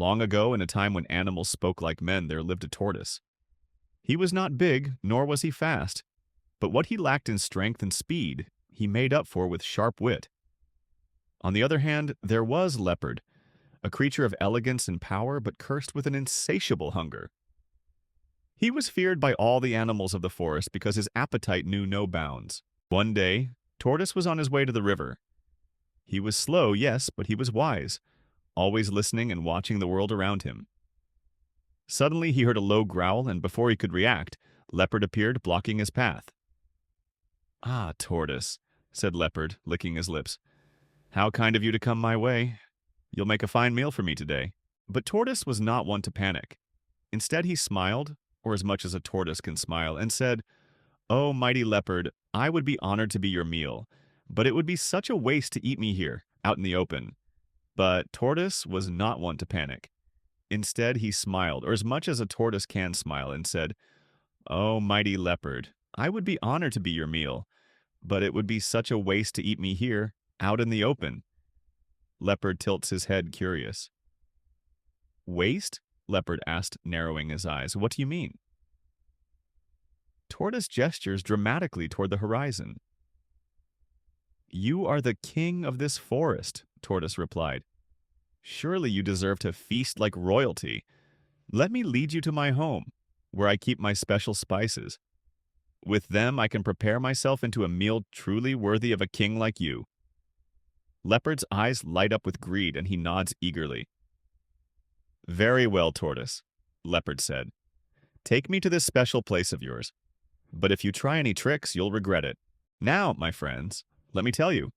Long ago, in a time when animals spoke like men, there lived a tortoise. He was not big, nor was he fast, but what he lacked in strength and speed, he made up for with sharp wit. On the other hand, there was Leopard, a creature of elegance and power, but cursed with an insatiable hunger. He was feared by all the animals of the forest because his appetite knew no bounds. One day, Tortoise was on his way to the river. He was slow, yes, but he was wise, always listening and watching the world around him. Suddenly he heard a low growl, and before he could react, Leopard appeared, blocking his path. "Ah, Tortoise," said Leopard, licking his lips. "How kind of you to come my way. You'll make a fine meal for me today." But Tortoise was not one to panic. Instead he smiled, or as much as a tortoise can smile, and said, "Oh, mighty Leopard, I would be honored to be your meal, but it would be such a waste to eat me here, out in the open." But Tortoise was not one to panic. Instead he smiled, or as much as a tortoise can smile, and said, "Oh, mighty Leopard, I would be honored to be your meal, but it would be such a waste to eat me here, out in the open." Leopard tilts his head, curious. "Waste?" Leopard asked, narrowing his eyes. "What do you mean?" Tortoise gestures dramatically toward the horizon. "You are the king of this forest," Tortoise replied. "Surely you deserve to feast like royalty. Let me lead you to my home, where I keep my special spices. With them I can prepare myself into a meal truly worthy of a king like you." Leopard's eyes light up with greed, and he nods eagerly. "Very well, Tortoise," Leopard said. "Take me to this special place of yours. But if you try any tricks, you'll regret it. Now, my friends, let me tell you."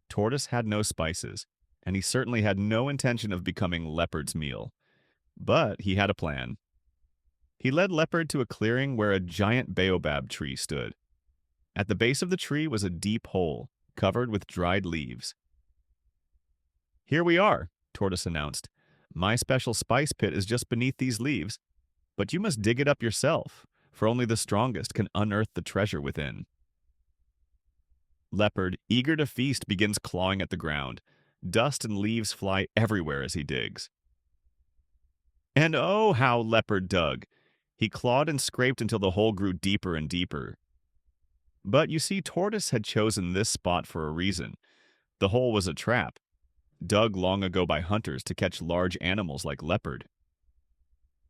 Tortoise had no spices, and he certainly had no intention of becoming Leopard's meal. But he had a plan. He led Leopard to a clearing where a giant baobab tree stood. At the base of the tree was a deep hole, covered with dried leaves. "Here we are," Tortoise announced. "My special spice pit is just beneath these leaves, but you must dig it up yourself, for only the strongest can unearth the treasure within." Leopard, eager to feast, begins clawing at the ground. Dust and leaves fly everywhere as he digs. And oh, how Leopard dug! He clawed and scraped until the hole grew deeper and deeper. But you see, Tortoise had chosen this spot for a reason. The hole was a trap, dug long ago by hunters to catch large animals like Leopard.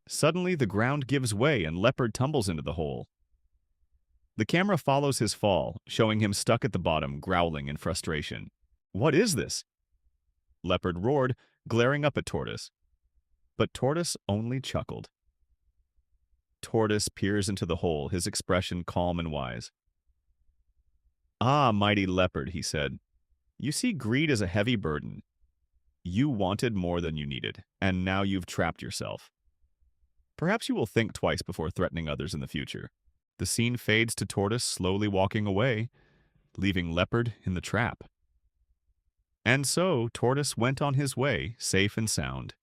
Suddenly, the ground gives way and Leopard tumbles into the hole. The camera follows his fall, showing him stuck at the bottom, growling in frustration. "What is this?" Leopard roared, glaring up at Tortoise. But Tortoise only chuckled. Tortoise peers into the hole, his expression calm and wise. "Ah, mighty Leopard," he said. "You see, greed is a heavy burden. You wanted more than you needed, and now you've trapped yourself. Perhaps you will think twice before threatening others in the future." The scene fades to Tortoise slowly walking away, leaving Leopard in the trap. And so Tortoise went on his way, safe and sound.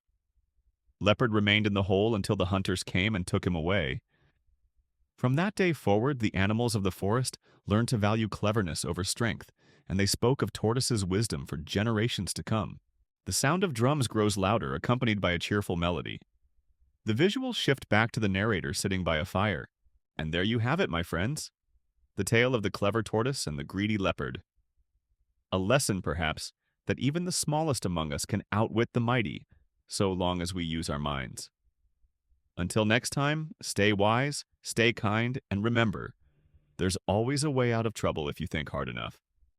Leopard remained in the hole until the hunters came and took him away. From that day forward, the animals of the forest learned to value cleverness over strength, and they spoke of Tortoise's wisdom for generations to come. The sound of drums grows louder, accompanied by a cheerful melody. The visuals shift back to the narrator sitting by a fire. And there you have it, my friends. The tale of the clever tortoise and the greedy leopard. A lesson, perhaps, that even the smallest among us can outwit the mighty, so long as we use our minds. Until next time, stay wise, stay kind, and remember, there's always a way out of trouble if you think hard enough.